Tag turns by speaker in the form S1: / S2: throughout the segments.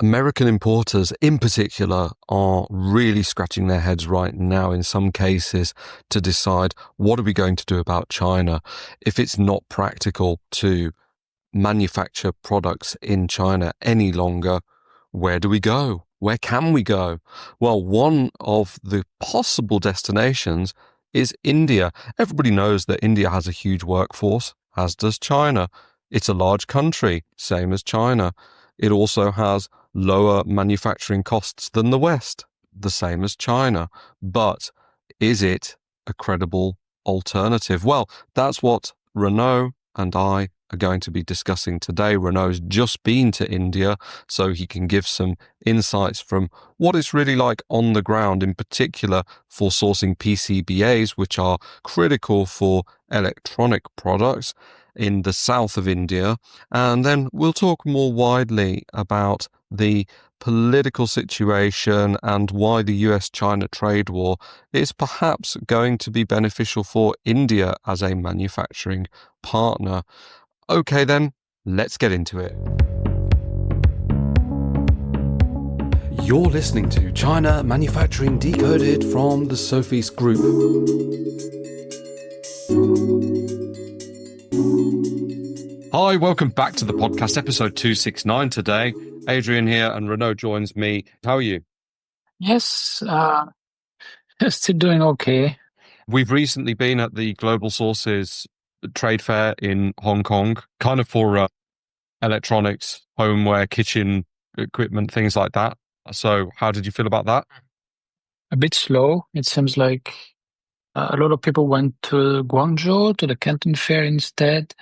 S1: American importers in particular are really scratching their heads right now in some cases to decide what are we going to do about China if it's not practical to manufacture products in China any longer. Where do we go? Where can we go? Well, one of the possible destinations is India. Everybody knows that India has a huge workforce, as does China. It's a large country, same as China. It also has lower manufacturing costs than the West, the same as China. But is it a credible alternative? Well, that's what Renaud and I are going to be discussing today. Renaud's just been to India, so he can give some insights from what it's really like on the ground, in particular for sourcing PCBAs, which are critical for electronic products in the south of India. And then we'll talk more widely about the political situation and why the US-China trade war is perhaps going to be beneficial for India as a manufacturing partner. Okay then, let's get into it. You're listening to China Manufacturing Decoded from the Sofeast Group. Hi, welcome back to the podcast, episode 269 today. Adrian here and Renaud joins me. How are you?
S2: Yes, still doing okay.
S1: We've recently been at the Global Sources trade fair in Hong Kong, kind of for electronics, homeware, kitchen equipment, things like that. So how did you feel about that?
S2: A bit slow. It seems like a lot of people went to Guangzhou, to the Canton Fair instead.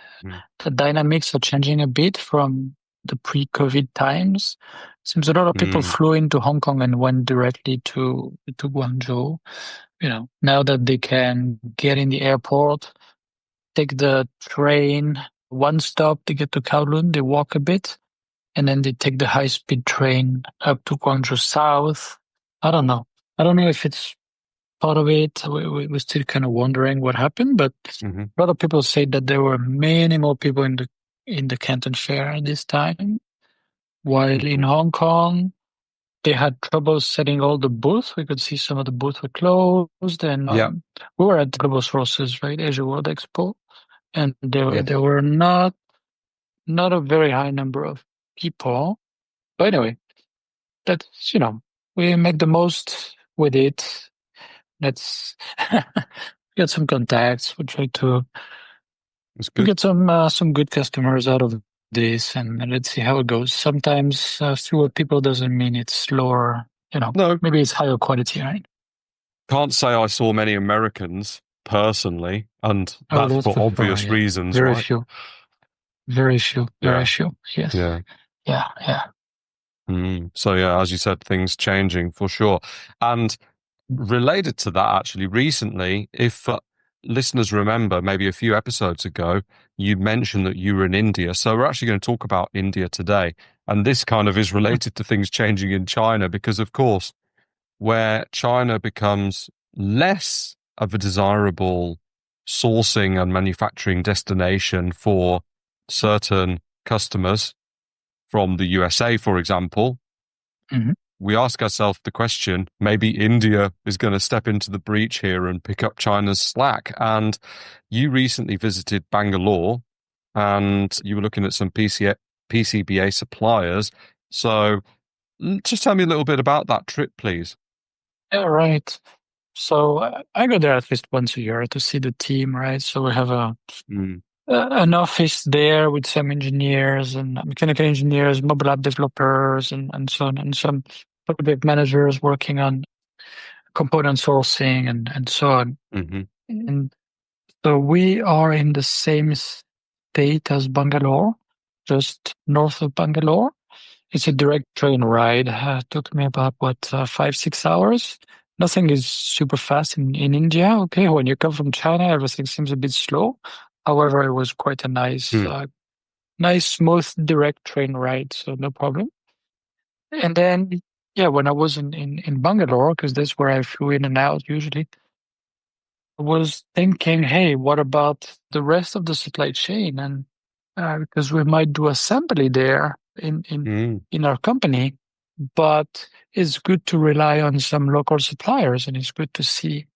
S2: The dynamics are changing a bit from the pre-COVID times. Seems a lot of people flew into Hong Kong and went directly to Guangzhou. You know, now that they can get in the airport, take the train, one stop, they get to Kowloon, they walk a bit, and then they take the high-speed train up to Guangzhou South. I don't know. I don't know if it's part of it. We're still kind of wondering what happened, but a lot of people say that there were many more people in the Canton Fair at this time, while in Hong Kong, they had trouble setting all the booths. We could see some of the booths were closed, and we were at Global Sources, right, Asia World Expo, and there were not a very high number of people. But anyway, that's, we make the most with it. Let's get some contacts. We try to get some good customers out of this, and let's see how it goes. Sometimes fewer people doesn't mean it's slower. No. Maybe it's higher quality, right?
S1: Can't say I saw many Americans personally, and that's for obvious reasons,
S2: Very
S1: right?
S2: few. Very few. Yes. Yeah.
S1: So as you said, things changing for sure. And related to that, actually, recently, if listeners remember, maybe a few episodes ago, you mentioned that you were in India. So we're actually going to talk about India today. And this kind of is related to things changing in China, because of course, where China becomes less of a desirable sourcing and manufacturing destination for certain customers from the USA, for example, we ask ourselves the question, maybe India is going to step into the breach here and pick up China's slack. And you recently visited Bangalore and you were looking at some PCBA suppliers. So just tell me a little bit about that trip, please.
S2: Yeah, right. So I go there at least once a year to see the team, right? So we have an office there with some engineers and mechanical engineers, mobile app developers, and so on, and some project managers working on component sourcing and so on. And so we are in the same state as Bangalore, just north of Bangalore. It's a direct train ride. It took me about 5-6 hours. Nothing is super fast in India. Okay, when you come from China, everything seems a bit slow. However, it was quite a nice, smooth, direct train ride, so no problem. And then, when I was in Bangalore, because that's where I flew in and out usually, I was thinking, hey, what about the rest of the supply chain? And because we might do assembly there in our company. but it's good to rely on some local suppliers, and it's good to see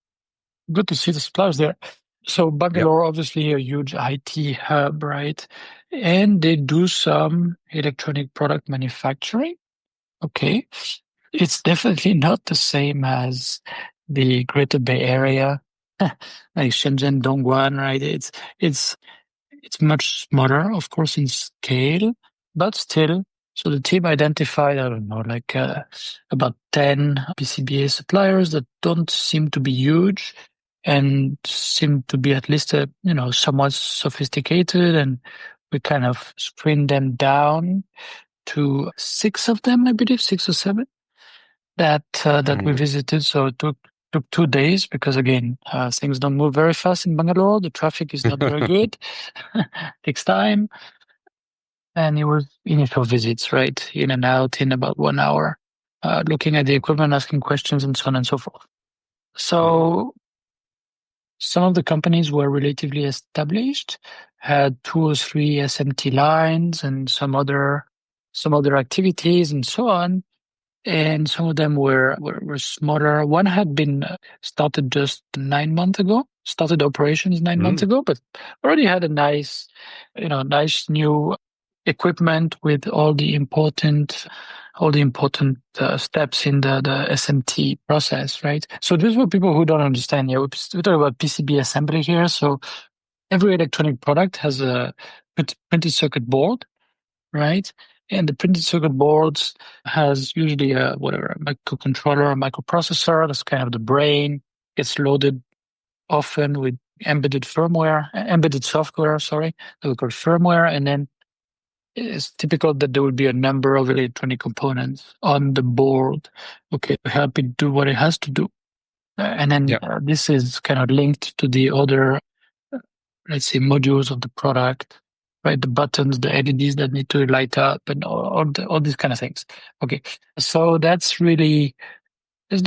S2: the suppliers there. So
S1: Yep.
S2: Bangalore, obviously a huge IT hub, right? And they do some electronic product manufacturing. Okay. It's definitely not the same as the Greater Bay Area, like Shenzhen, Dongguan, right? It's much smaller, of course, in scale, but still. So the team identified, I don't know, like about 10 PCBA suppliers that don't seem to be huge and seem to be at least, somewhat sophisticated. And we kind of screened them down to six of them, I believe, six or seven that we
S1: Mm.
S2: visited. So it took 2 days because again, things don't move very fast in Bangalore. The traffic is not very good. Takes time. And it was initial visits, right? In and out in about 1 hour, looking at the equipment, asking questions and so on and so forth.
S1: Mm.
S2: So some of the companies were relatively established, had 2 or 3 SMT lines and some other activities and so on. And some of them were smaller. One had been started just 9 months ago, started operations 9 months
S1: Mm.
S2: ago, but already had a nice new equipment with all the important steps in the SMT process, right? So these were people who don't understand. Yeah, we talk about PCB assembly here. So every electronic product has a printed circuit board, right? And the printed circuit boards has usually a microcontroller, a microprocessor. That's kind of the brain. Gets loaded often with embedded software, sorry, that we call firmware. And then it's typical that there will be a number of electronic components on the board, okay, to help it do what it has to do. And then
S1: Yep.
S2: this is kind of linked to the other, let's say, modules of the product, right? The buttons, the LEDs that need to light up, and all these kind of things. Okay, so that's the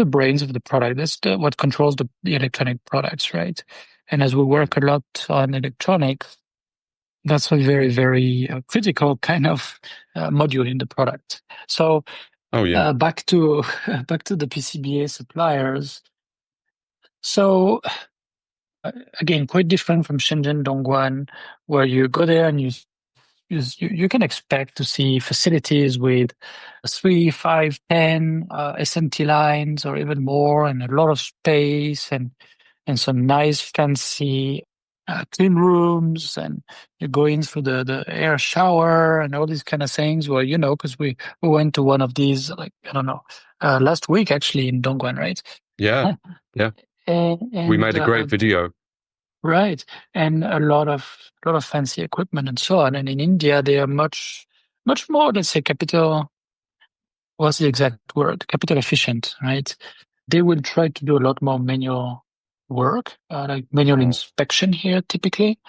S2: brains of the product. That's what controls the electronic products, right? And as we work a lot on electronics, that's a very, very critical kind of module in the product. So
S1: Oh yeah.
S2: back to back to the PCBA suppliers. So again, quite different from Shenzhen, Dongguan, where you go there and you can expect to see facilities with 3, 5, 10 SMT lines or even more, and a lot of space and some nice fancy clean rooms, and you go in through the air shower and all these kind of things. Well, because we went to one of these, like, I don't know, last week actually in Dongguan, right?
S1: Yeah. Yeah.
S2: and,
S1: We
S2: and
S1: made a great video.
S2: Right. And a lot of fancy equipment and so on. And in India, they are much, much more, let's say, what's the exact word? Capital efficient, right? They will try to do a lot more manual work, like manual
S1: Mm.
S2: inspection here, typically.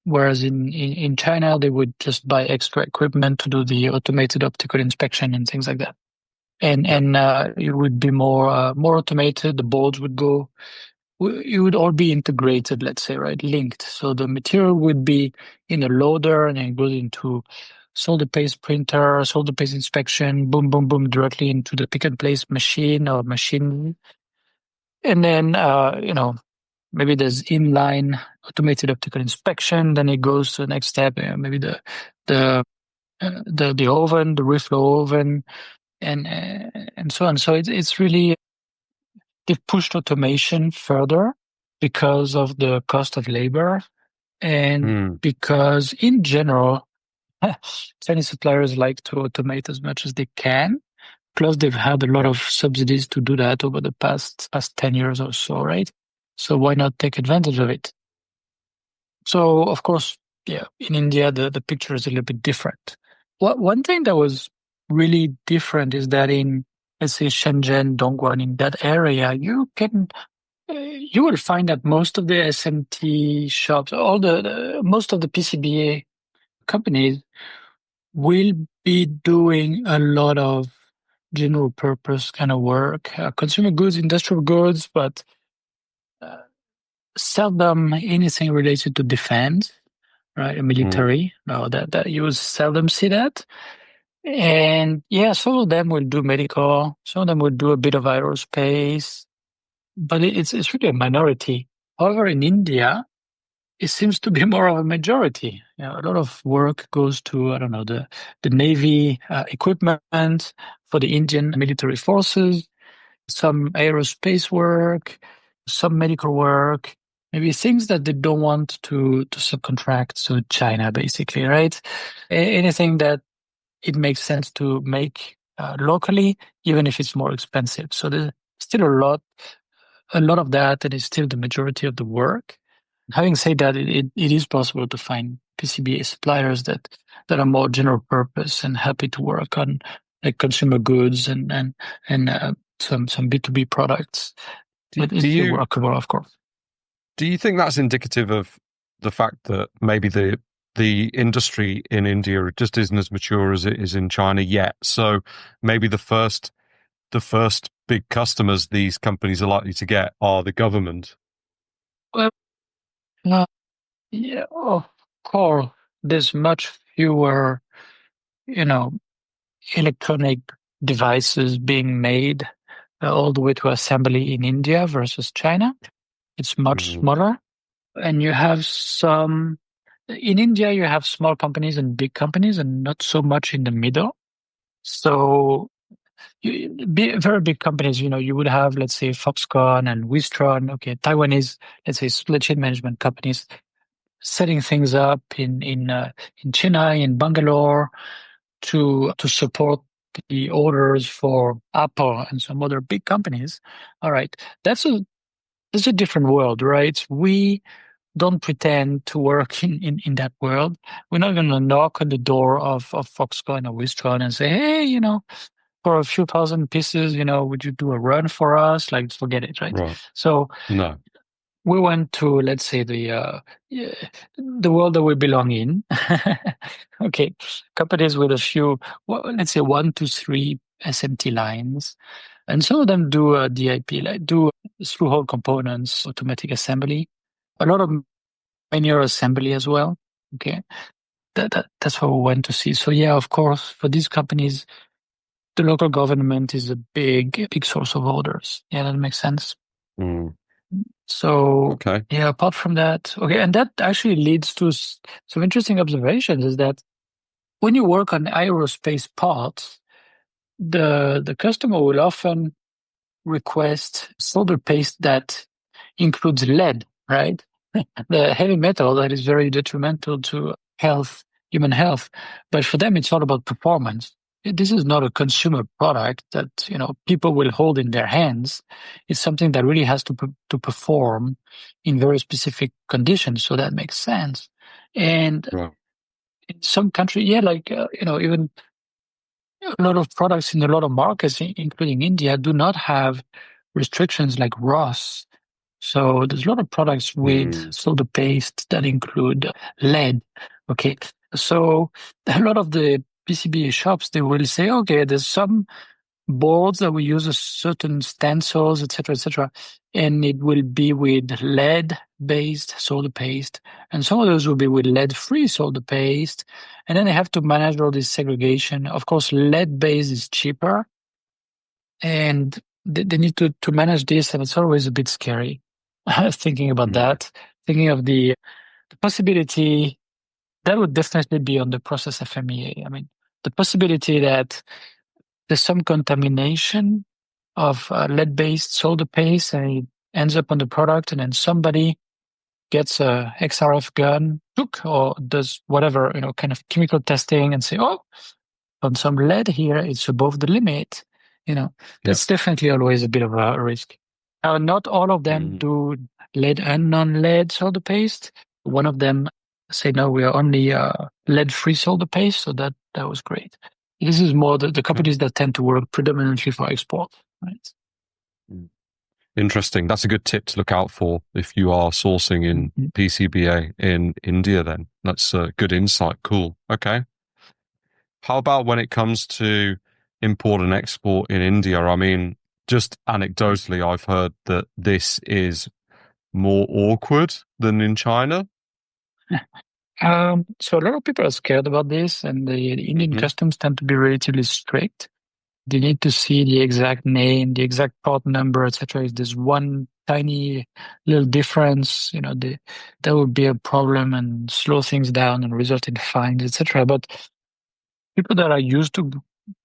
S2: Whereas in China, they would just buy extra equipment to do the automated optical inspection and things like that. And,
S1: Yep.
S2: and, it would be more automated. The boards would go it would all be integrated, let's say, right? Linked. So the material would be in a loader and then it goes into solder paste printer, solder paste inspection, boom, boom, boom, directly into the pick and place machine or machine. And then, maybe there's inline automated optical inspection. Then it goes to the next step, maybe the, the oven, the reflow oven, and so on. So it's really, they've pushed automation further because of the cost of labor and
S1: Mm.
S2: because in general, Chinese suppliers like to automate as much as they can. Plus, they've had a lot
S1: Yep.
S2: of subsidies to do that over the past 10 years or so, right? So why not take advantage of it? So, of course, yeah, in India, the picture is a little bit different. One thing that was really different is that in, let's say, Shenzhen, Dongguan, in that area, you will find that most of the SMT shops, most of the PCBA companies will be doing a lot of general purpose kind of work, consumer goods, industrial goods, but uh, seldom anything related to defense, right?
S1: Mm.
S2: Military. No, that you will seldom see that. And yeah, some of them will do medical, some of them will do a bit of aerospace, but it's really a minority. However, in India, it seems to be more of a majority. You know, a lot of work goes to, I don't know, the Navy equipment for the Indian military forces, some aerospace work, some medical work, maybe things that they don't want to subcontract to China, basically, right? Anything that it makes sense to make locally, even if it's more expensive. So there's still a lot of that, and it's still the majority of the work. Having said that, it is possible to find PCBA suppliers that are more general purpose and happy to work on like consumer goods and some B2B products.
S1: Do,
S2: But
S1: do
S2: it's still
S1: you
S2: workable, of course.
S1: do you think that's indicative of the fact that maybe the industry in India just isn't as mature as it is in China yet? So maybe the first big customers these companies are likely to get are the government.
S2: Well, uh, yeah, of course, there's much fewer, you know, electronic devices being made all the way to assembly in India versus China. It's much
S1: Mm,
S2: smaller. And you have in India, you have small companies and big companies and not so much in the middle. So very big companies, you would have, let's say, Foxconn and Wistron, okay, Taiwanese, let's say, supply chain management companies setting things up in Chennai, in Bangalore, to support the orders for Apple and some other big companies. All right, that's a different world, right? We don't pretend to work in that world. We're not going to knock on the door of Foxconn or Wistron and say, hey, for a few thousand pieces, would you do a run for us? Like, forget it, right?
S1: right.
S2: So
S1: No.
S2: we went to, let's say, yeah, the world that we belong in. Okay, companies with a few, well, let's say 1 to 3 SMT lines, and some of them do DIP, like do through-hole components, automatic assembly, a lot of manual assembly as well. Okay, that's what we went to see. So yeah, of course, for these companies, the local government is a big source of orders. Yeah, that makes sense.
S1: Mm,
S2: So
S1: okay.
S2: yeah, apart from that, okay, and that actually leads to some interesting observations. Is that when you work on aerospace parts, the customer will often request solder paste that includes lead, right? The heavy metal that is very detrimental to health, human health. But for them, it's all about performance. This is not a consumer product that, people will hold in their hands. It's something that really has to perform in very specific conditions. So that makes sense. And
S1: Right.
S2: in some countries, yeah, like, even a lot of products in a lot of markets, including India, do not have restrictions like ROS. So there's a lot of products with
S1: Mm,
S2: soda paste that include lead. Okay. So a lot of the PCBA shops, they will say, okay, there's some boards that we use a certain stencils, etc., etc., and it will be with lead-based solder paste, and some of those will be with lead-free solder paste, and then they have to manage all this segregation. Of course, lead-based is cheaper, and they need to manage this, and it's always a bit scary. Thinking about
S1: mm,
S2: that, thinking of the possibility that would definitely be on the process FMEA. I mean, the possibility that there's some contamination of lead-based solder paste and it ends up on the product, and then somebody gets a XRF gun, or does whatever, kind of chemical testing and say, oh, on some lead here, it's above the limit.
S1: yep.
S2: That's definitely always a bit of a risk. Not all of them
S1: Mm,
S2: do lead and non-lead solder paste. One of them say, no, we are only lead-free solder paste. So that was great. This is more the
S1: okay.
S2: companies that tend to work predominantly for export, right?
S1: Mm. Interesting. That's a good tip to look out for if you are sourcing in
S2: Mhm.
S1: PCBA in India, then. That's a good insight. Cool. Okay. How about when it comes to import and export in India? I mean, just anecdotally, I've heard that this is more awkward than in China.
S2: So a lot of people are scared about this, and the Indian
S1: Hmm.
S2: customs tend to be relatively strict. They need to see the exact name, the exact part number, etc. If there's one tiny little difference, that would be a problem and slow things down and result in fines, etc. But people that are used to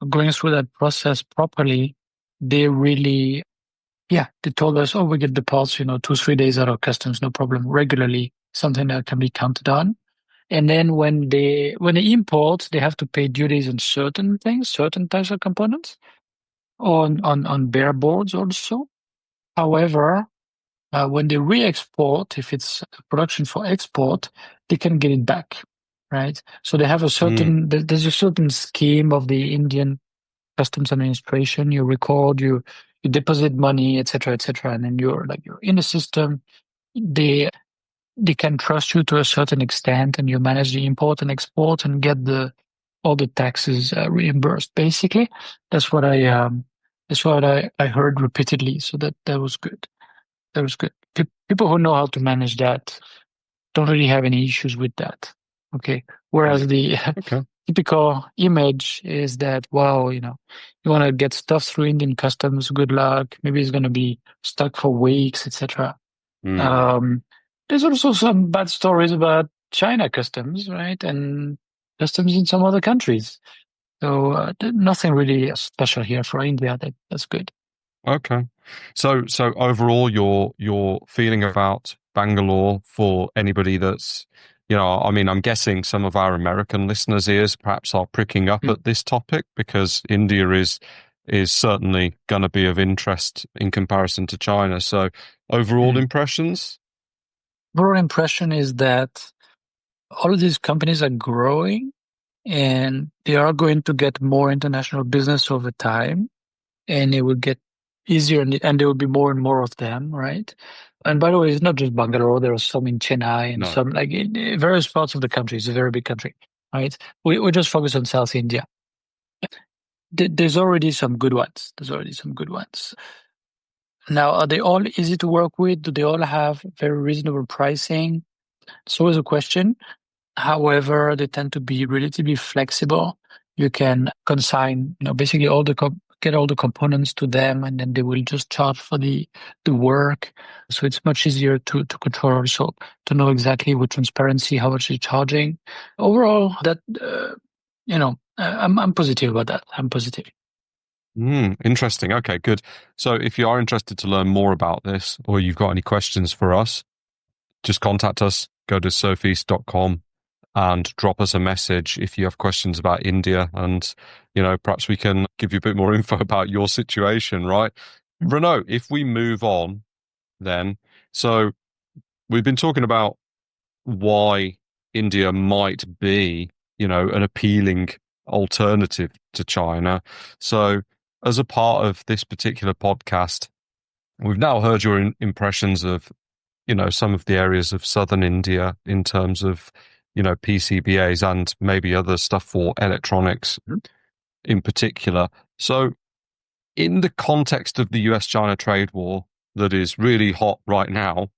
S2: going through that process properly, they really, yeah, they told us, oh, we get the parts, 2, 3 days out of customs, no problem, regularly, something that can be counted on. And then when they import, they have to pay duties on certain things, certain types of components, on bare boards also. However, when they re-export, if it's production for export, they can get it back, right? So they have there's a certain scheme of the Indian Customs Administration. You record, you deposit money, etc., and then you're in the system. They can trust you to a certain extent, and you manage the import and export and get all the taxes reimbursed. Basically, that's what I heard repeatedly. So that was good. That was good. People who know how to manage that don't really have any issues with that. Okay. Whereas the
S1: Okay.
S2: typical image is that, wow, you want to get stuff through Indian customs, good luck. Maybe it's going to be stuck for weeks, etc.
S1: Mm.
S2: Um, there's also some bad stories about China customs, right? And customs in some other countries. So nothing really special here for India. That's good.
S1: Okay. So overall, your feeling about Bangalore for anybody that's, I mean, I'm guessing some of our American listeners' ears perhaps are pricking up
S2: Mm,
S1: at this topic because India is certainly going to be of interest in comparison to China. So overall
S2: mm.
S1: impressions?
S2: Overall impression is that all of these companies are growing and they are going to get more international business over time, and it will get easier, and there will be more and more of them, right? And by the way, it's not just Bangalore. There are some in Chennai and
S1: No.
S2: some like in various parts of the country. It's a very big country, right? We just focus on South India. There's already some good ones. There's already some good ones. Now, are they all easy to work with? Do they all have very reasonable pricing? It's always a question. However, they tend to be relatively flexible. You can consign, basically get all the components to them, and then they will just charge for the work. So it's much easier to control also, to know exactly with transparency how much they're charging. Overall, that I'm positive about that. I'm positive.
S1: Interesting. Okay, good. So if you are interested to learn more about this or you've got any questions for us, just contact us. Go to sofeast.com and drop us a message if you have questions about India. And, perhaps we can give you a bit more info about your situation, right? Renaud, if we move on then, so we've been talking about why India might be, an appealing alternative to China. So as a part of this particular podcast, we've now heard your impressions of some of the areas of southern India in terms of, PCBAs and maybe other stuff for electronics in particular. So, in the context of the US-China trade war that is really hot right now,
S2: Mm.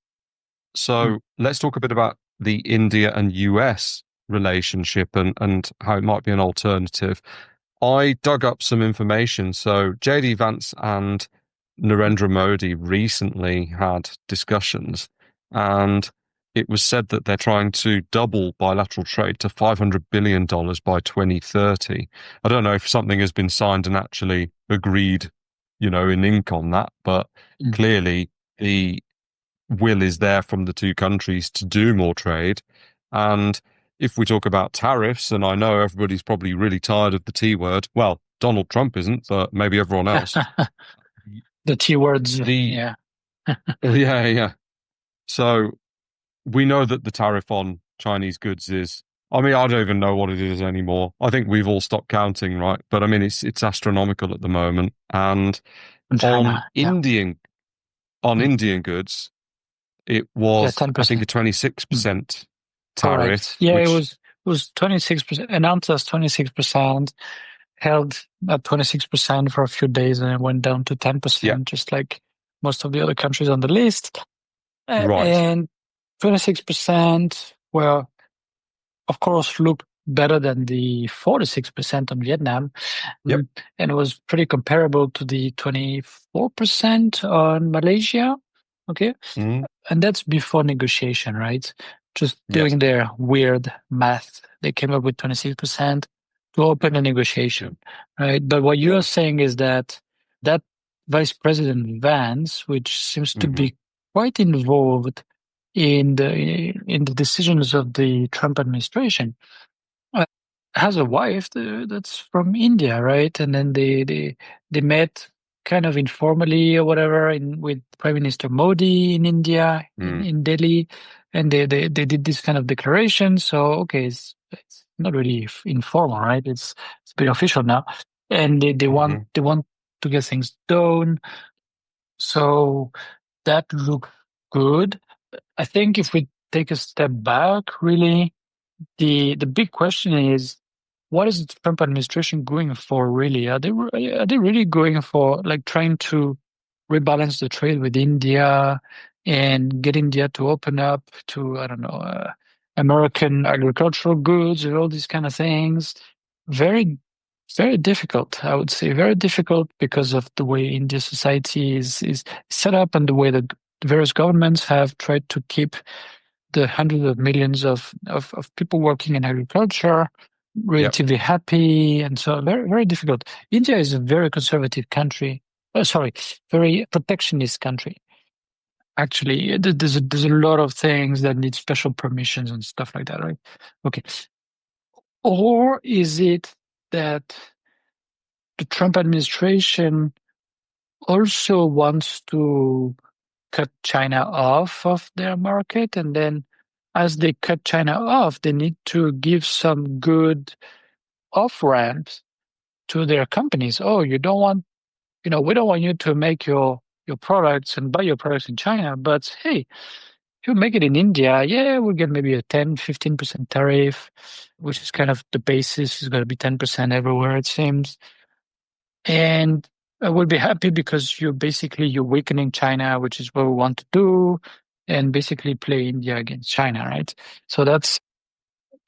S1: so let's talk a bit about the India and US relationship and how it might be an alternative. I dug up some information. So JD Vance and Narendra Modi recently had discussions, and it was said that they're trying to double bilateral trade to $500 billion by 2030. I don't know if something has been signed and actually agreed, in ink on that, but
S2: Mm.
S1: clearly the will is there from the two countries to do more trade. And if we talk about tariffs, and I know everybody's probably really tired of the T word, well, Donald Trump isn't, but maybe everyone else.
S2: The T words,
S1: The
S2: yeah.
S1: yeah, yeah. So we know that the tariff on Chinese goods is, I mean, I don't even know what it is anymore. I think we've all stopped counting, right? But I mean, it's astronomical at the moment. And
S2: In
S1: on
S2: China, yeah.
S1: Indian on
S2: Mm.
S1: Indian goods, it
S2: Yeah,
S1: was, I think, a
S2: 10%.
S1: 26%
S2: Correct.
S1: tariff,
S2: Yeah, it
S1: which,
S2: was 26%, announced as 26%, held at 26% for a few days, and it went down to
S1: yeah,
S2: 10%, just like most of the other countries on the list.
S1: right.
S2: And 26%, well, of course, looked better than the 46% on Vietnam,
S1: Yep.
S2: and it was pretty comparable to the 24% on Malaysia. Okay.
S1: Mm.
S2: And that's before negotiation, right? Just
S1: Yes.
S2: doing their weird math. They came up with 26% to open a negotiation, right? But what you're saying is that that Vice President Vance, which seems to
S1: Mm-hmm.
S2: be quite involved in the decisions of the Trump administration, uh, has a wife that's from India, right? And then they met kind of informally or whatever with Prime Minister Modi in India,
S1: Mm.
S2: in Delhi, and they did this kind of declaration. So okay, it's not really informal, right? It's a bit official now, and
S1: Mm-hmm.
S2: they want to get things done. So that looked good. I think if we take a step back, really, the big question is, what is the Trump administration going for, really? Are they really going for, like, trying to rebalance the trade with India and get India to open up to, I don't know, American agricultural goods and all these kind of things? Very, very difficult, I would say. Very difficult because of the way Indian society is set up and the way that various governments have tried to keep the hundreds of millions of people working in agriculture
S1: Yep.
S2: relatively happy, and so very, very difficult. India is a very conservative country. Sorry, very protectionist country. Actually, there's a lot of things that need special permissions and stuff like that, right? Okay. Or is it that the Trump administration also wants to cut China off of their market, and then as they cut China off, they need to give some good off ramps to their companies. Oh, you don't want, we don't want you to make your products and buy your products in China, but hey, if you make it in India, yeah, we'll get maybe a 10-15% tariff, which is kind of the basis is going to be 10% everywhere, it seems. And I will be happy because you're weakening China, which is what we want to do, and basically play India against China, right? So that's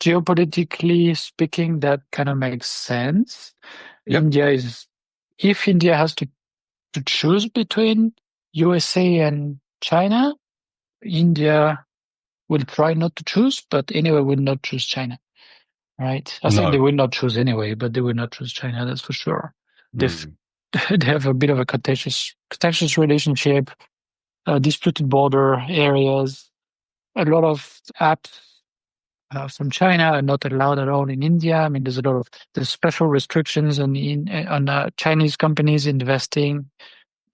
S2: geopolitically speaking, that kind of makes sense.
S1: Yep.
S2: If India has to choose between USA and China, India will try not to choose, but anyway, will not choose China, right? I think
S1: No.
S2: they will not choose anyway, but they will not choose China, that's for sure. They've
S1: Mm.
S2: they have a bit of a contentious relationship, disputed border areas. A lot of apps from China are not allowed at all in India. I mean, there's special restrictions on Chinese companies investing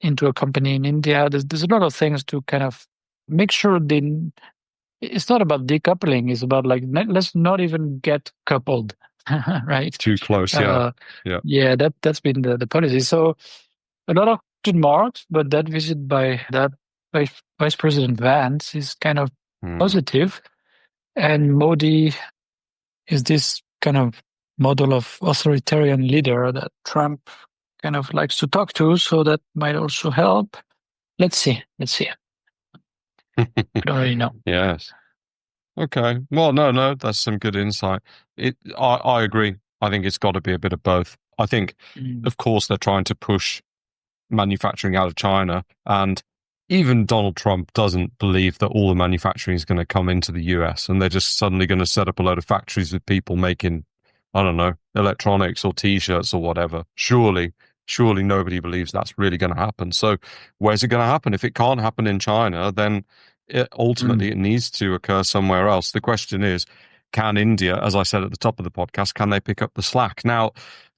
S2: into a company in India. There's a lot of things to kind of make sure it's not about decoupling. It's about, like, let's not even get coupled, right?
S1: Too close. Yeah.
S2: Uh,
S1: Yeah.
S2: yeah, that's been the policy. So a lot of question marks, but that visit by that Vice President Vance is kind of
S1: Mm.
S2: positive. And Modi is this kind of model of authoritarian leader that Trump kind of likes to talk to, so that might also help. Let's see. Let's see. I don't really know.
S1: Yes. Okay. Well, no, that's some good insight. I agree. I think it's got to be a bit of both. I think,
S2: Mm,
S1: of course, they're trying to push manufacturing out of China, and even Donald Trump doesn't believe that all the manufacturing is going to come into the US, and they're just suddenly going to set up a load of factories with people making, I don't know, electronics or t-shirts or whatever. Surely nobody believes that's really going to happen. So where's it going to happen? If it can't happen in China, then ultimately
S2: mm,
S1: it needs to occur somewhere else. The question is, can India, as I said at the top of the podcast, can they pick up the slack? Now,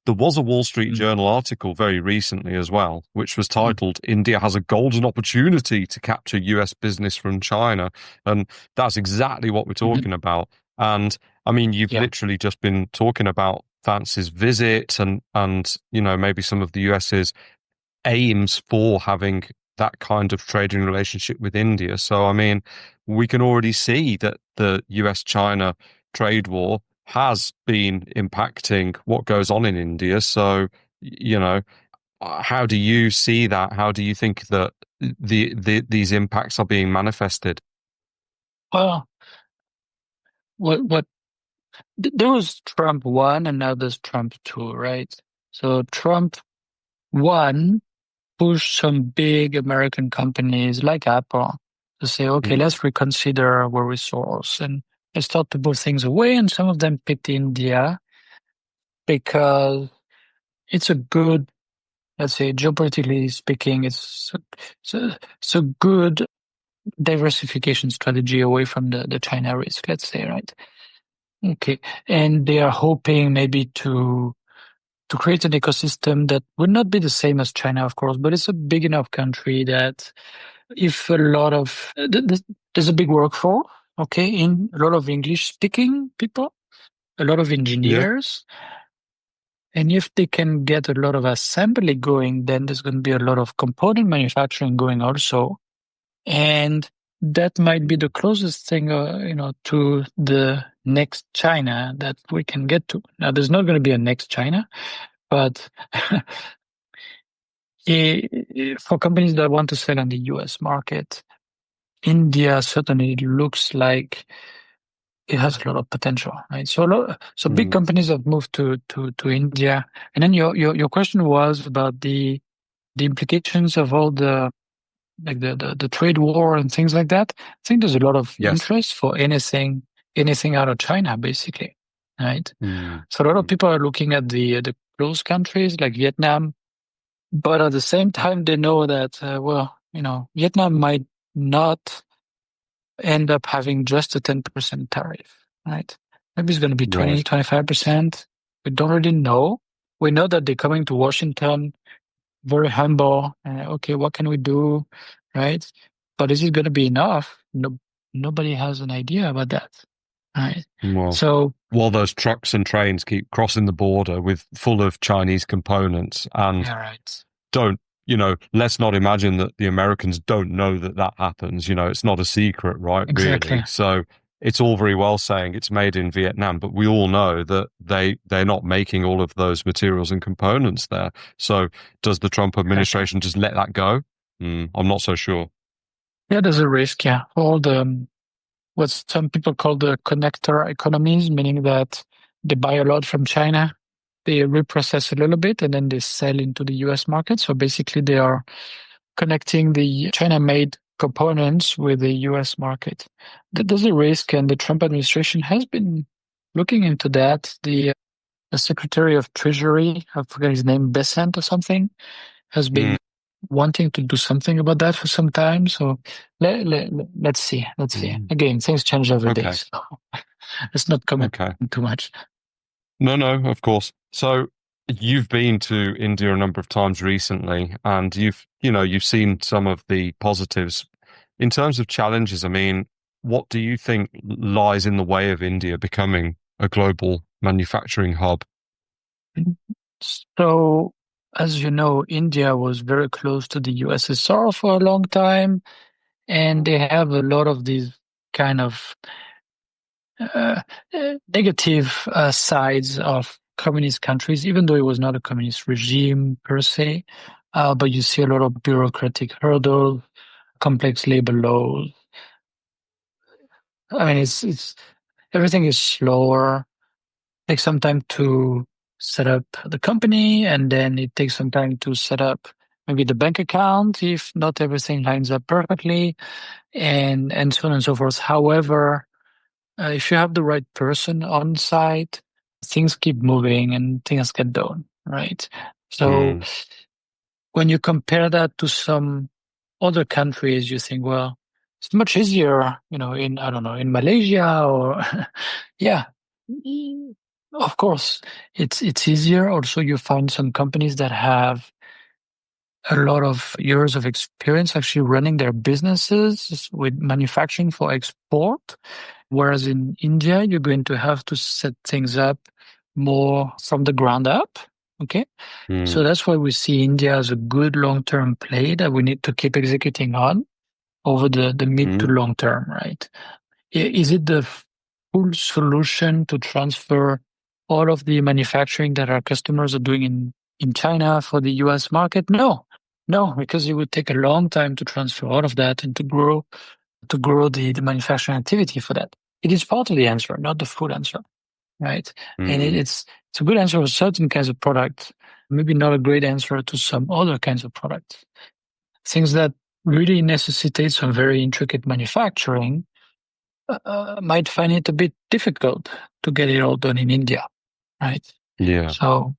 S1: there was a Wall Street
S2: mm,
S1: Journal article very recently as well, which was
S2: mm,
S1: titled India has a golden opportunity to capture US business from China. And that's exactly what we're
S2: mhm.
S1: talking about. And I mean, you've
S2: Yeah.
S1: literally just been talking about Vance's visit and maybe some of the US's aims for having that kind of trading relationship with India. So, I mean, we can already see that the US China trade war has been impacting what goes on in India. So, how do you see that? How do you think that these impacts are being manifested?
S2: Well, what There was Trump 1 and now there's Trump 2, right? So Trump 1 pushed some big American companies like Apple to say, okay,
S1: Mm.
S2: let's reconsider our resource and let's start to put things away. And some of them picked India because it's a good, let's say, geopolitically speaking, it's a good diversification strategy away from the China risk, let's say, right? Okay. And they are hoping maybe to create an ecosystem that would not be the same as China, of course, but it's a big enough country that if a lot of there's a big workforce, okay, in a lot of English speaking people, a lot of
S1: Yeah.
S2: engineers, and if they can get a lot of assembly going, then there's going to be a lot of component manufacturing going also, and that might be the closest thing, to the next China that we can get to. Now, there's not going to be a next China, but for companies that want to sell on the US market, India certainly looks like it has a lot of potential, right? So big
S1: Mm.
S2: companies have moved to India. And then your question was about the implications of all the like the trade war and things like that. I think there's a lot of
S1: Yes.
S2: interest for anything out of China, basically, right?
S1: Mm.
S2: So a lot of
S1: Mm.
S2: people are looking at the close countries like Vietnam, but at the same time they know that Vietnam might not end up having just a 10% tariff, right? Maybe it's going to be
S1: Right.
S2: 20, 25%. We don't really know. We know that they're coming to Washington very humble. Okay, what can we do, right? But is it going to be enough? No, nobody has an idea about that, right?
S1: Well,
S2: So,
S1: while those trucks and trains keep crossing the border with full of Chinese components and
S2: yeah, right.
S1: don't, let's not imagine that the Americans don't know that that happens. It's not a secret, right? Really.
S2: Exactly.
S1: So it's all very well saying it's made in Vietnam, but we all know that they're not making all of those materials and components there. So does the Trump
S2: Exactly.
S1: administration just let that go? I'm not so sure.
S2: Yeah, there's a risk. Yeah, all the what some people call the connector economies, meaning that they buy a lot from China, they reprocess a little bit, and then they sell into the US market. So basically, they are connecting the China-made components with the US market. There's a risk, and the Trump administration has been looking into that. The Secretary of Treasury, I forget his name, Besant or something, has been
S1: Mm.
S2: wanting to do something about that for some time. So let's see. Let's see.
S1: Mm.
S2: Again, things change every day,
S1: Okay.
S2: so let's not comment
S1: Okay.
S2: too much.
S1: No, no, of course. So you've been to India a number of times recently, and you've seen some of the positives. In terms of challenges, I mean, what do you think lies in the way of India becoming a global manufacturing hub?
S2: So, as you know, India was very close to the USSR for a long time, and they have a lot of these kind of uh, negative sides of communist countries, even though it was not a communist regime per se. But you see a lot of bureaucratic hurdles, complex labor laws. I mean, it's everything is slower. Takes some time to set up the company, and then it takes some time to set up maybe the bank account if not everything lines up perfectly, and so on and so forth. However, if you have the right person on site, things keep moving and things get done, right? So
S1: Mm.
S2: when you compare that to some other countries, you think, well, it's much easier, in, I don't know, in Malaysia or, yeah, Mm, of course, it's easier. Also, you find some companies that have a lot of years of experience actually running their businesses with manufacturing for export. Whereas in India, you're going to have to set things up more from the ground up. Okay. So
S1: Mm.
S2: that's why we see India as a good long-term play that we need to keep executing on over the mid to
S1: Mm.
S2: long term, right? Is it the full solution to transfer all of the manufacturing that our customers are doing in China for the US market? No, no, because it would take a long time to transfer all of that and to grow the manufacturing activity for that. It is part of the answer, not the full answer. right? And
S1: Mm.
S2: it's a good answer for certain kinds of products, maybe not a great answer to some other kinds of products. Things that really necessitate some very intricate manufacturing might find it a bit difficult to get it all done in India, right?
S1: Yeah.
S2: So,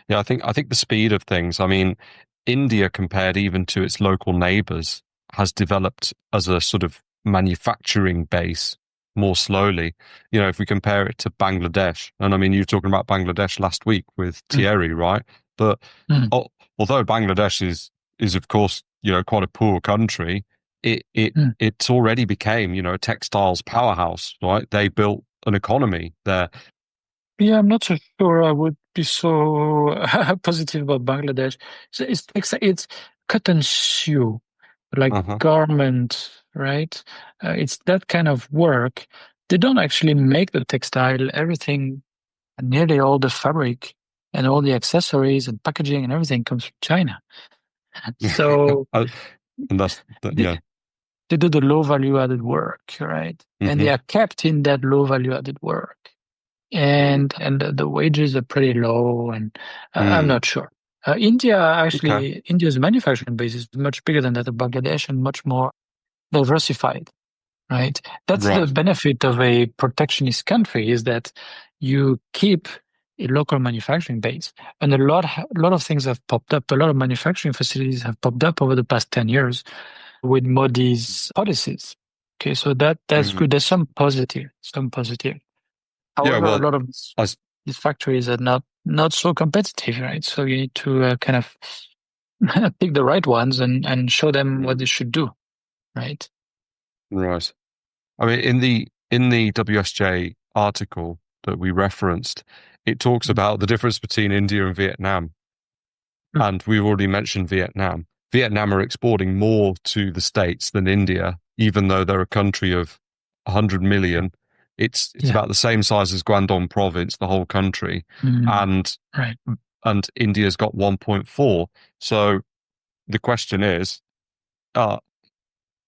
S1: Yeah, I think the speed of things, I mean, India compared even to its local neighbors has developed as a sort of manufacturing base more slowly. You know, if we compare it to Bangladesh, and I mean, you were talking about Bangladesh last week with
S2: mm,
S1: Thierry, right? But
S2: mm,
S1: al- although Bangladesh is of course, you know, quite a poor country,
S2: mm.
S1: it's already became, you know, a textiles powerhouse, right? They built an economy there.
S2: Yeah, I'm not so sure I would be so positive about Bangladesh. So it's cotton shoe, like
S1: Uh-huh.
S2: garment, right? It's that kind of work. They don't actually make the textile. Everything, nearly all the fabric and all the accessories and packaging and everything comes from China. So
S1: Uh, and
S2: they,
S1: yeah.
S2: they do the low value added work, right? And
S1: Hmm.
S2: they are kept in that low value added work. And the wages are pretty low, and I'm
S1: Mm.
S2: not sure. India
S1: Okay.
S2: actually, India's manufacturing base is much bigger than that of Bangladesh and much more diversified, right? That's the
S1: Right.
S2: benefit of a protectionist country is that you keep a local manufacturing base, and a lot of things have popped up. A lot of manufacturing facilities have popped up over the past 10 years with Modi's policies. Okay, so that's
S1: Mm.
S2: good. There's some positive, some positive.
S1: Yeah.
S2: However, a
S1: Well,
S2: lot of
S1: I s-
S2: these factories are not so competitive, right? So you need to kind of pick the right ones and show them what
S1: mm,
S2: they should do, right?
S1: right. I mean, in the WSJ article that we referenced, it talks
S2: Mm,
S1: about the difference between India and Vietnam,
S2: mm,
S1: and we've already mentioned Vietnam. Vietnam are exporting more to the States than India, even though they're a country of 100 million. It's
S2: yeah.
S1: about the same size as Guangdong province, the whole country,
S2: Mm,
S1: and
S2: right.
S1: India's got 1.4. So the question is, uh,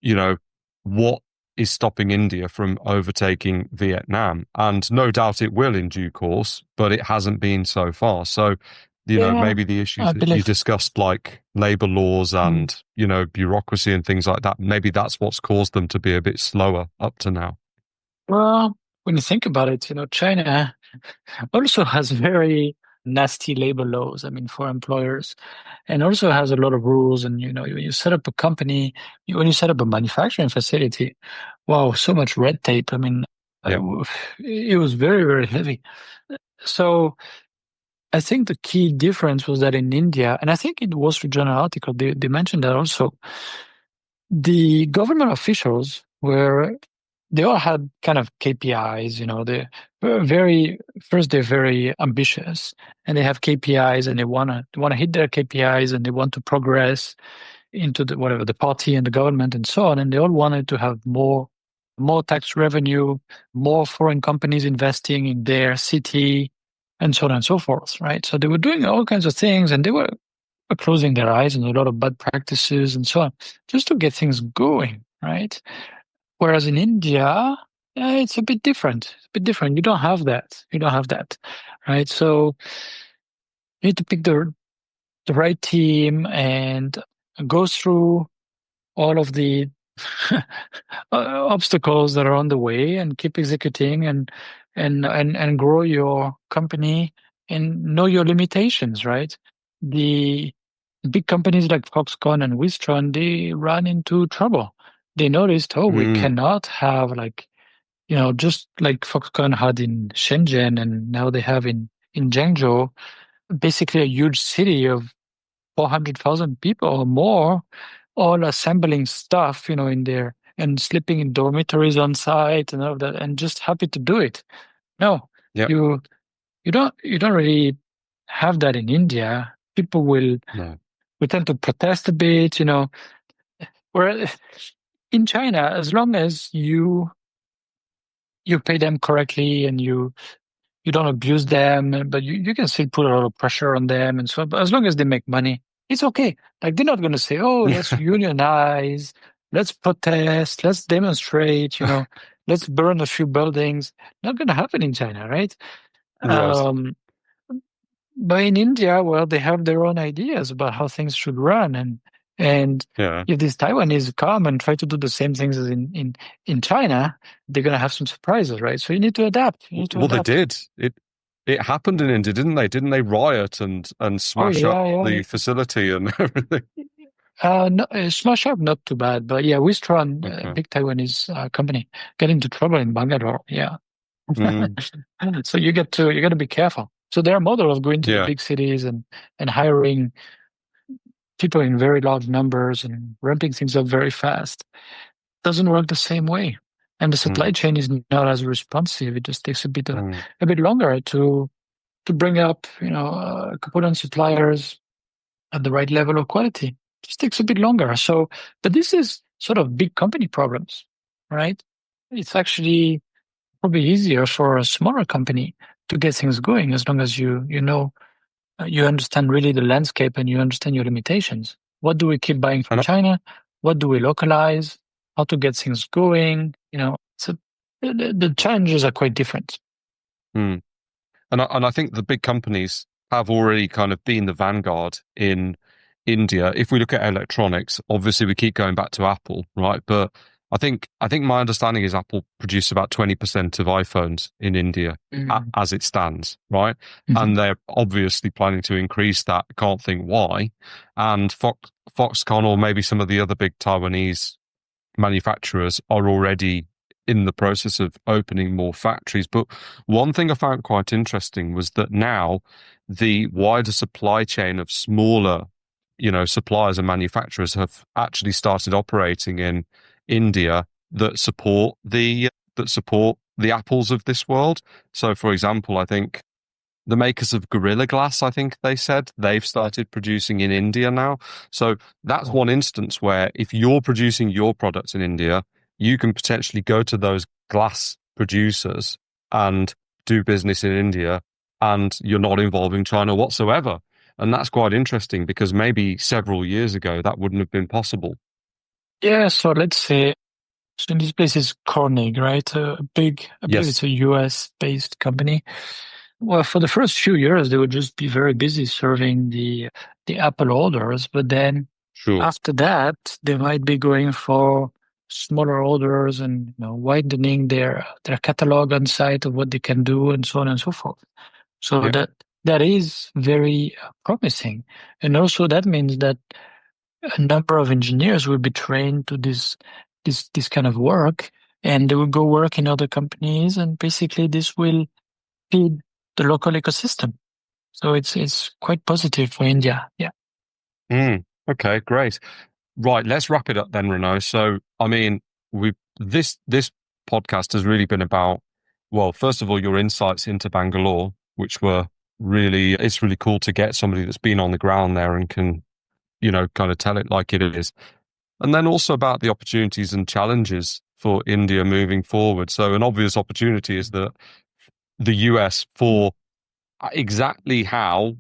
S1: you know, what is stopping India from overtaking Vietnam? And no doubt it will in due course, but it hasn't been so far. So, you know,
S2: Yeah,
S1: maybe the issues
S2: I
S1: that you
S2: believe.
S1: discussed, like labor laws
S2: Mm.
S1: and, you know, bureaucracy and things like that, maybe that's what's caused them to be a bit slower up to now.
S2: Well, when you think about it, China also has very nasty labor laws, I mean, for employers, and also has a lot of rules. And, when you set up a company, when you set up a manufacturing facility, wow, so much red tape. I mean,
S1: Yeah.
S2: it was very, very heavy. So I think the key difference was that in India, and I think in the Wall Street Journal article, they mentioned that also, the government officials they all had kind of KPIs, they were they're very ambitious and they have KPIs and they want to hit their KPIs and they want to progress into the party and the government and so on. And they all wanted to have more tax revenue, more foreign companies investing in their city and so on and so forth, right? So they were doing all kinds of things and they were closing their eyes on a lot of bad practices and so on, just to get things going, right? Whereas in India, it's a bit different. It's a bit different. You don't have that. You don't have that, right? So you need to pick the right team and go through all of the obstacles that are on the way and keep executing and grow your company and know your limitations, right? The big companies like Foxconn and Wistron, they run into trouble. They noticed, oh, we
S1: Mm.
S2: cannot have just like Foxconn had in Shenzhen and now they have in Zhengzhou, basically a huge city of 400,000 people or more, all assembling stuff, in there and sleeping in dormitories on site and all of that, and just happy to do it. No,
S1: Yep.
S2: you you don't really have that in India. People
S1: No.
S2: will tend to protest a bit, Where in China, as long as you pay them correctly and you don't abuse them, but you can still put a lot of pressure on them and so on. But as long as they make money, it's okay. Like they're not going to say, "Oh, let's unionize, let's protest, let's demonstrate." let's burn a few buildings. Not going to happen in China, right?
S1: Right.
S2: Um, but in India, well, they have their own ideas about how things should run, and
S1: Yeah.
S2: if these Taiwanese come and try to do the same things as in China, they're going to have some surprises, right? So you need to adapt. You need to
S1: Well, they
S2: adapt.
S1: did. It happened in India, didn't they? Didn't they riot and
S2: Oh
S1: smash up
S2: yeah, yeah.
S1: the facility and everything?
S2: No, Smash Up, not too bad, but yeah, Wistron,
S1: Okay.
S2: big Taiwanese company, get into trouble in Bangalore. Yeah.
S1: Mm,
S2: So you got to be careful. So their model of going to the
S1: yeah.
S2: big cities and hiring people in very large numbers and ramping things up very fast doesn't work the same way. And the supply
S1: Mm,
S2: chain is not as responsive. It just takes
S1: mm.
S2: a bit longer to bring up, component suppliers at the right level of quality. Just takes a bit longer. So, but this is sort of big company problems, right? It's actually probably easier for a smaller company to get things going as long as you understand really the landscape and you understand your limitations. What do we keep buying from
S1: And
S2: China? What do we localize? How to get things going? So the challenges are quite different.
S1: mm. And I think the big companies have already kind of been the vanguard in India. If we look at electronics, obviously we keep going back to Apple, right? But I think my understanding is Apple produce about 20% of iPhones in India
S2: Mm.
S1: as it stands, right?
S2: Mhm.
S1: And they're obviously planning to increase that. Can't think why. And Foxconn or maybe some of the other big Taiwanese manufacturers are already in the process of opening more factories. But one thing I found quite interesting was that now the wider supply chain of smaller, suppliers and manufacturers have actually started operating in India that support the Apples of this world. So, for example, I think the makers of Gorilla Glass, I think they said, they've started producing in India now. So that's
S2: Oh.
S1: one instance where if you're producing your products in India, you can potentially go to those glass producers and do business in India, and you're not involving China whatsoever. And that's quite interesting because maybe several years ago that wouldn't have been possible.
S2: Yeah, so let's say, so in this place is Corning, right? I believe it's
S1: Yes,
S2: a US based company. Well, for the first few years, they would just be very busy serving the Apple orders, but then
S1: sure.
S2: after that, they might be going for smaller orders and widening their catalog on site of what they can do and so on and so forth. So
S1: Yeah.
S2: that is very promising, and also that means that a number of engineers will be trained to this kind of work, and they will go work in other companies, and basically this will feed the local ecosystem. So it's quite positive for India. Yeah.
S1: Okay, great. Right, let's wrap it up then, Renault. So, I mean, we this podcast has really been about, well, first of all, your insights into Bangalore, which were it's really cool to get somebody that's been on the ground there and can, kind of tell it like it is. And then also about the opportunities and challenges for India moving forward. So, an obvious opportunity is that the US, for exactly how,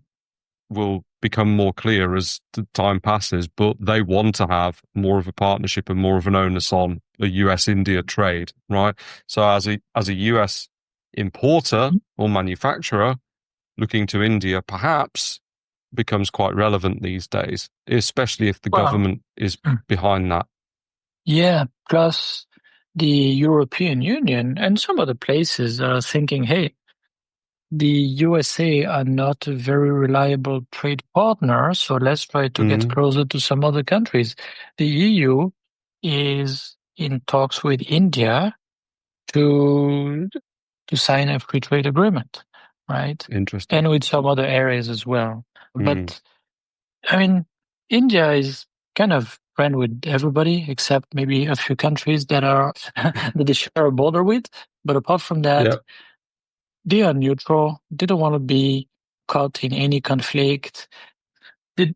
S1: will become more clear as time passes, but they want to have more of a partnership and more of an onus on the US-India trade, right? So as a US importer or manufacturer looking to India, perhaps becomes quite relevant these days, especially if the
S2: Well,
S1: government is behind that.
S2: yeah. Plus, the European Union and some other places are thinking, hey, the USA are not a very reliable trade partner, so let's try to get
S1: Mm,
S2: closer to some other countries. The EU is in talks with India to to sign a free trade agreement, right?
S1: interesting.
S2: And with some other areas as well.
S1: Mm,
S2: But I mean, India is kind of friend with everybody except maybe a few countries that are that they share a border with. But apart from
S1: yeah,
S2: that, they are neutral. They don't want to be caught in any conflict. They,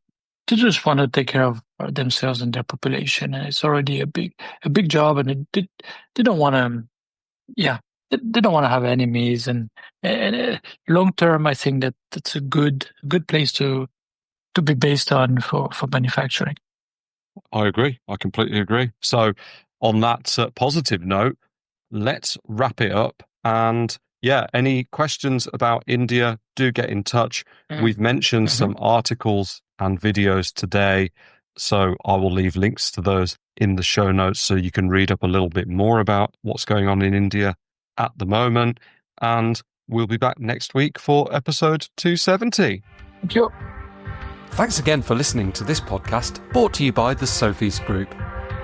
S2: they just want to take care of themselves and their population, and it's already a big job. And they don't want to, yeah, they don't want to have enemies. And long term, I think that's a good place to be based on for manufacturing.
S1: I agree. I completely agree. So on that positive note, let's wrap it up. And yeah, any questions about India, do get in touch. We've mentioned some articles and videos today, so I will leave links to those in the show notes so you can read up a little bit more about what's going on in India at the moment. And we'll be back next week for episode 270.
S2: Thank you.
S1: Thanks again for listening to this podcast brought to you by the Sofeast Group.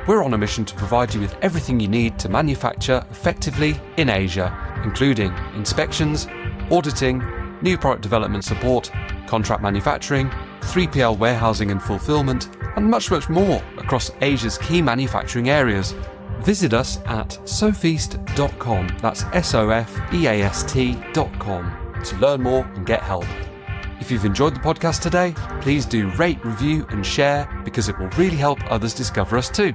S1: We're on a mission to provide you with everything you need to manufacture effectively in Asia, including inspections, auditing, new product development support, contract manufacturing, 3PL warehousing and fulfillment, and much, much more across Asia's key manufacturing areas. Visit us at sofeast.com, that's SOFEAST.com, to learn more and get help. If you've enjoyed the podcast today, please do rate, review and share because it will really help others discover us too.